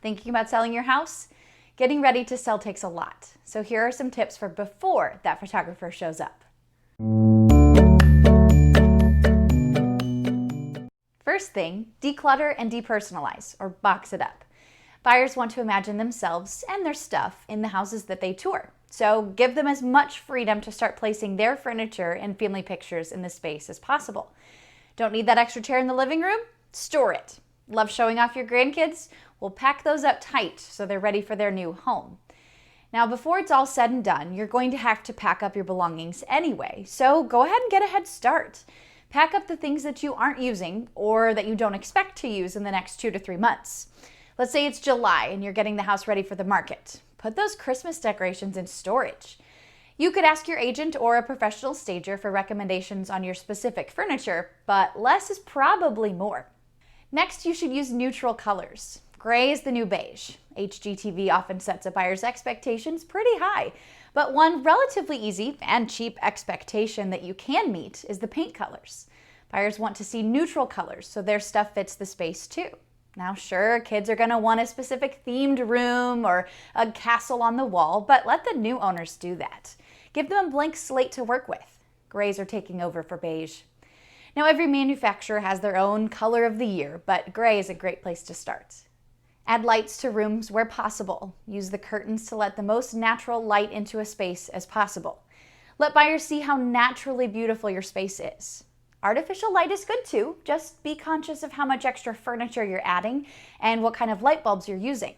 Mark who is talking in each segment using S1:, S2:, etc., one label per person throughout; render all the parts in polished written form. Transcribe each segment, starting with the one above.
S1: Thinking about selling your house? Getting ready to sell takes a lot. So here are some tips for before that photographer shows up. First thing, declutter and depersonalize, or box it up. Buyers want to imagine themselves and their stuff in the houses that they tour. So give them as much freedom to start placing their furniture and family pictures in the space as possible. Don't need that extra chair in the living room? Store it. Love showing off your grandkids? Well, pack those up tight so they're ready for their new home. Now, before it's all said and done, you're going to have to pack up your belongings anyway, so go ahead and get a head start. Pack up the things that you aren't using or that you don't expect to use in the next 2 to 3 months. Let's say it's July and you're getting the house ready for the market. Put those Christmas decorations in storage. You could ask your agent or a professional stager for recommendations on your specific furniture, but less is probably more. Next, you should use neutral colors. Gray is the new beige. HGTV often sets a buyer's expectations pretty high, but one relatively easy and cheap expectation that you can meet is the paint colors. Buyers want to see neutral colors so their stuff fits the space too. Now sure, kids are going to want a specific themed room or a castle on the wall, but let the new owners do that. Give them a blank slate to work with. Grays are taking over for beige. Now every manufacturer has their own color of the year, but gray is a great place to start. Add lights to rooms where possible. Use the curtains to let the most natural light into a space as possible. Let buyers see how naturally beautiful your space is. Artificial light is good too. Just be conscious of how much extra furniture you're adding and what kind of light bulbs you're using.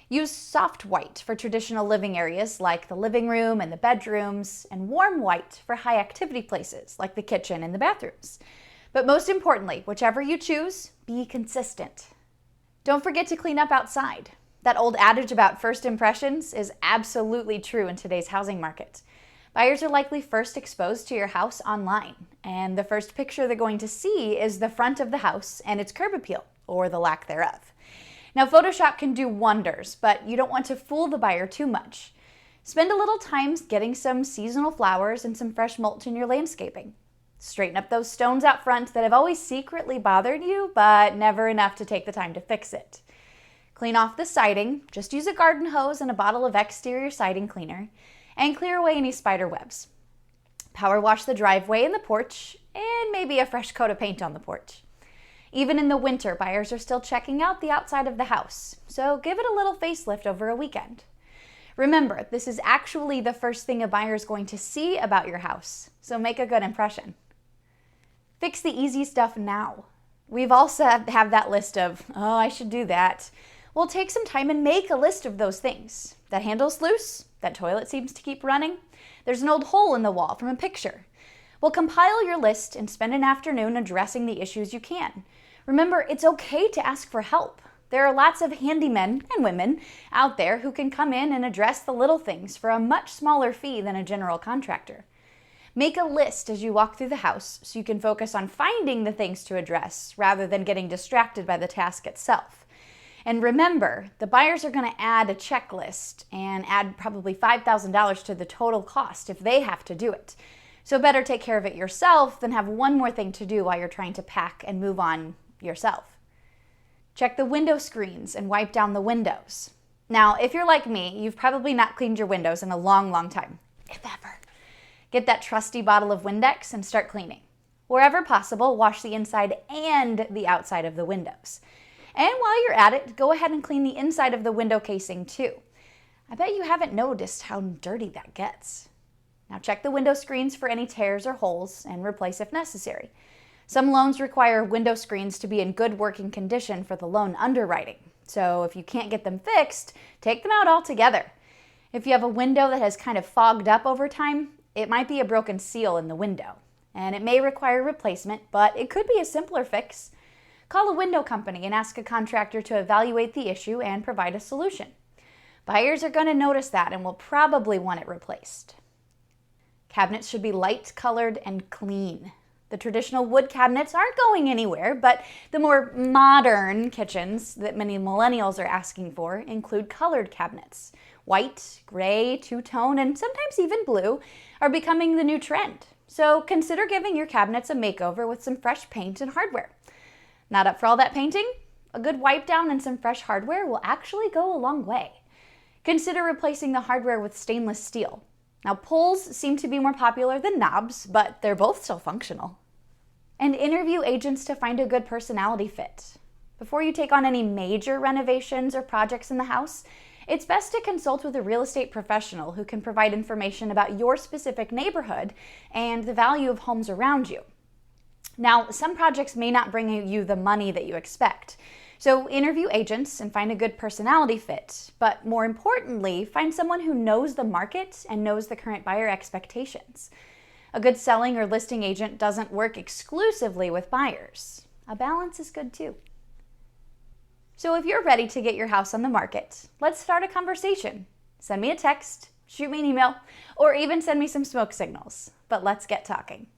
S1: Use soft white for traditional living areas like the living room and the bedrooms, and warm white for high activity places like the kitchen and the bathrooms. But most importantly, whichever you choose, be consistent. Don't forget to clean up outside. That old adage about first impressions is absolutely true in today's housing market. Buyers are likely first exposed to your house online, and the first picture they're going to see is the front of the house and its curb appeal, or the lack thereof. Now, Photoshop can do wonders, but you don't want to fool the buyer too much. Spend a little time getting some seasonal flowers and some fresh mulch in your landscaping. Straighten up those stones out front that have always secretly bothered you, but never enough to take the time to fix it. Clean off the siding. Just use a garden hose and a bottle of exterior siding cleaner, and clear away any spider webs. Power wash the driveway and the porch, and maybe a fresh coat of paint on the porch. Even in the winter, buyers are still checking out the outside of the house, so give it a little facelift over a weekend. Remember, this is actually the first thing a buyer is going to see about your house, so make a good impression. Fix the easy stuff now. We've also have that list of, oh, I should do that. Well, take some time and make a list of those things. That handle's loose, that toilet seems to keep running, there's an old hole in the wall from a picture. Well, compile your list and spend an afternoon addressing the issues you can. Remember, it's okay to ask for help. There are lots of handymen and women out there who can come in and address the little things for a much smaller fee than a general contractor. Make a list as you walk through the house so you can focus on finding the things to address rather than getting distracted by the task itself. And remember, the buyers are going to add a checklist and add probably $5,000 to the total cost if they have to do it. So better take care of it yourself than have one more thing to do while you're trying to pack and move on yourself. Check the window screens and wipe down the windows. Now, if you're like me, you've probably not cleaned your windows in a long, long time, if ever. Get that trusty bottle of Windex and start cleaning. Wherever possible, wash the inside and the outside of the windows. And while you're at it, go ahead and clean the inside of the window casing too. I bet you haven't noticed how dirty that gets. Now check the window screens for any tears or holes and replace if necessary. Some loans require window screens to be in good working condition for the loan underwriting. So if you can't get them fixed, take them out altogether. If you have a window that has kind of fogged up over time, it might be a broken seal in the window, and it may require replacement, but it could be a simpler fix. Call a window company and ask a contractor to evaluate the issue and provide a solution. Buyers are going to notice that and will probably want it replaced. Cabinets should be light colored and clean. The traditional wood cabinets aren't going anywhere, but the more modern kitchens that many millennials are asking for include colored cabinets. White, gray, two-tone, and sometimes even blue are becoming the new trend. So consider giving your cabinets a makeover with some fresh paint and hardware. Not up for all that painting? a good wipe down and some fresh hardware will actually go a long way. Consider replacing the hardware with stainless steel. Now, pulls seem to be more popular than knobs, but they're both still functional. And interview agents to find a good personality fit. Before you take on any major renovations or projects in the house, it's best to consult with a real estate professional who can provide information about your specific neighborhood and the value of homes around you. Now, some projects may not bring you the money that you expect, so interview agents and find a good personality fit, but more importantly, find someone who knows the market and knows the current buyer expectations. A good selling or listing agent doesn't work exclusively with buyers. A balance is good too. So if you're ready to get your house on the market, let's start a conversation. Send me a text, shoot me an email, or even send me some smoke signals. But let's get talking.